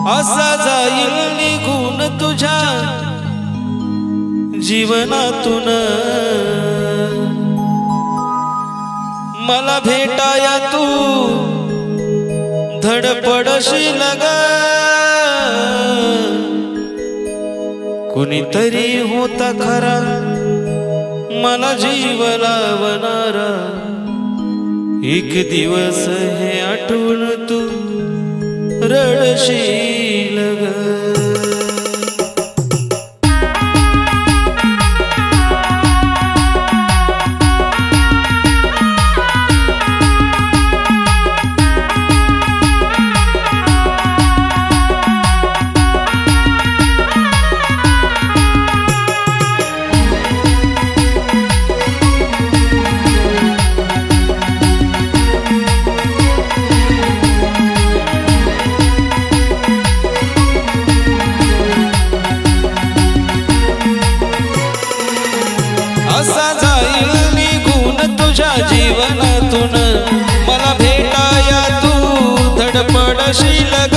असा जाईल निघून तुझ्या जीवनातून, मला भेटाया तू धडपडशील ग, कुणीतरी होता खरा मला जीव लावणारा, एक दिवस हे आठवून तू रडशील ग. असा जाईल निघून तुझ्या जीवनातून, मला भेटाया तू धडपडशील ग.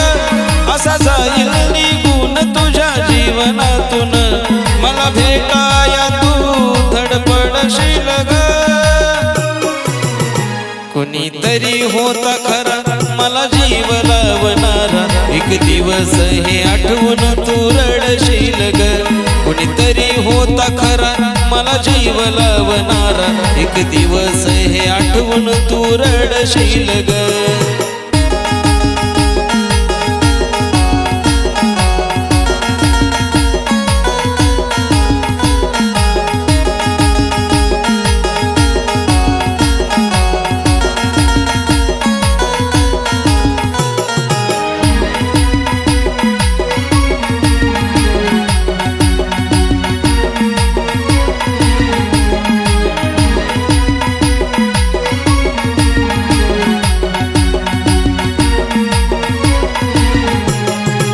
असा जाईल निघून तुझ्या जीवनातून, मला भेटाया तू धडपडशील ग, कुणीतरी होता खरा मला जीव लावणारा, एक दिवस हे आठवून तू रडशील ग. कुणीतरी होता खरा मला जीव लावणारा, एक दिवस हे आठवून तू रडशील ग.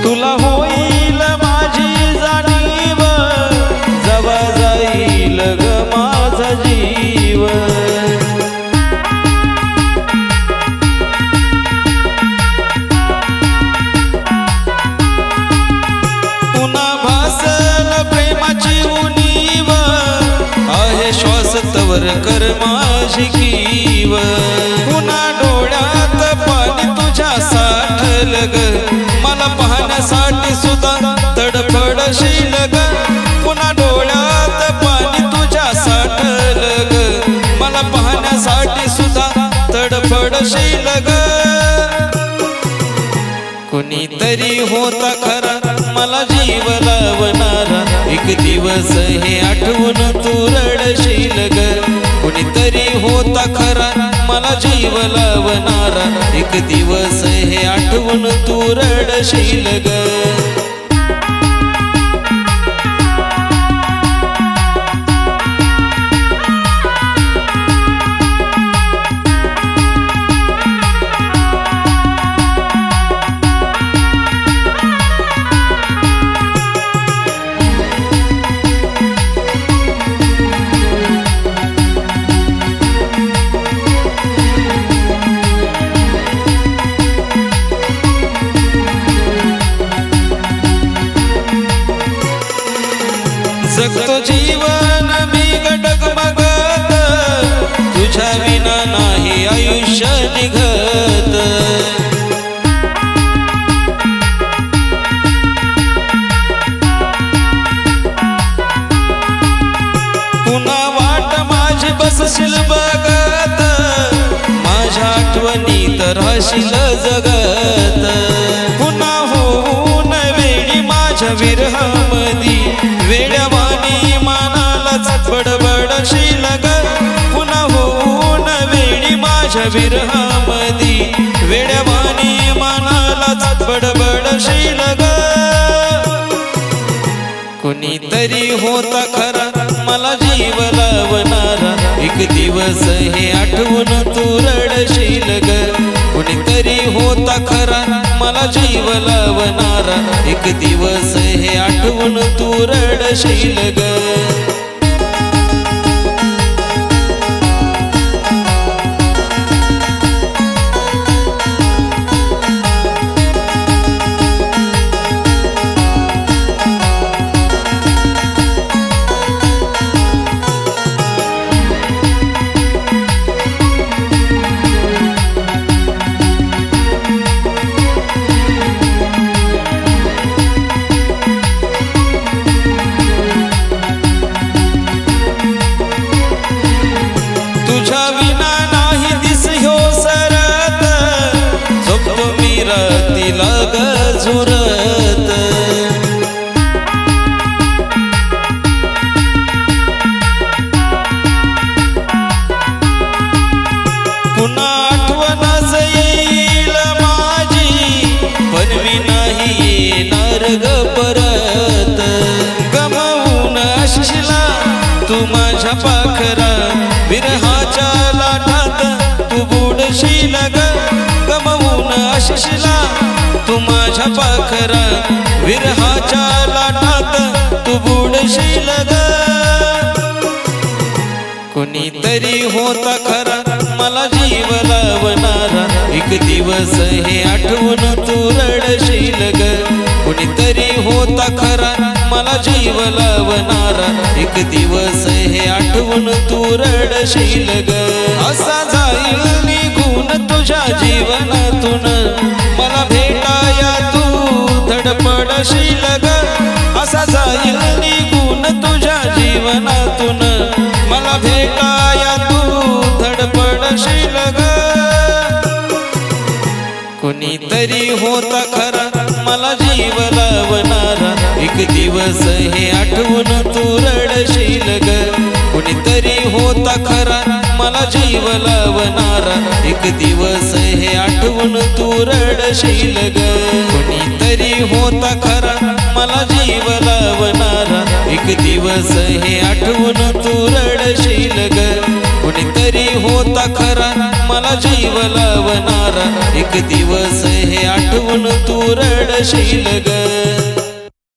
तुला होईल माझी जाणीव, जवा जाईल ग माझा जीव. पुन्हा भासल प्रेमाची उणीव, आहे श्वास तवर कर माझी कीव. पुन्हा डोळ्यात पाणी तुझ्या साठल ग, मला पाहण्यासाठी सुद्धा तडफडशील ग. पुन्हा डोळ्यात पाणी तुझ्या साठल ग, मला पाहण्यासाठी सुद्धा तडफडशील ग, कुणीतरी होता खरा मला जीव लावणारा, एक दिवस हे आठवून तू रडशील ग. कुणीतरी होता खरा मला जीव लावणारा, एक दिवस हे आठवून तू रडशील ग. जगतो जीवन मी डगमगत, तुझ्या विना नाही आयुष्य निघत. पुन्हा वाट माझी बसशील बघत, माझ्या आठवणीत राहशील जगत. पुन्हा होऊन वेळी माझ्या विरहामधी, वेड्यावानी मानालाच बडबडशील ग. पुन्हा होऊन वेळी माझ्या विरहामधी, वेड्यावानी मानालाच बडबडशील ग, कुणीतरी होता खरा मला जीव लावणारा, एक दिवस हे आठवून तू रडशील ग. कुणीतरी होता खरा मला जीव लावणारा, एक दिवस हे आठवून तू रडशील ग. सुरत. पुन्हा आठवणच येईल माझी पण मी नाही येणार ग परत. गमावून असशीला तू माझ्या पाखरा विरहाच्या लाटात तू बुडशील ग. गमावून असशीला तू माझ्या पाखरा विरहाच्या लाटात तू बुडशील ग. कोणीतरी होता खरा मला जीव लावणारा एक दिवस हे आठवून तू रडशील ग. कोणीतरी होता खरा मला जीव लावणारा एक दिवस हे आठवून तू रडशील ग. असा जाईल निघून तुझ्या जीवनातून मला भेटाया तू धडपडशील ग. असा जाईल निघून तुझ्या जीवनातून मला भेटाया तू धडपडशील ग. कोणीतरी होता खरा मला जीव लावणारा एक दिवस हे आठवून तू रडशील ग. कोणीतरी होता खरा मला जीव लावणारा एक दिवस हे आठवून तू रडशील ग. कोणीतरी होता खरा मला जीव लावणारा एक दिवस हे आठवून तू रडशील ग. कोणीतरी होता खरा मला जीव लावणारा एक दिवस हे आठवून तू रडशील ग.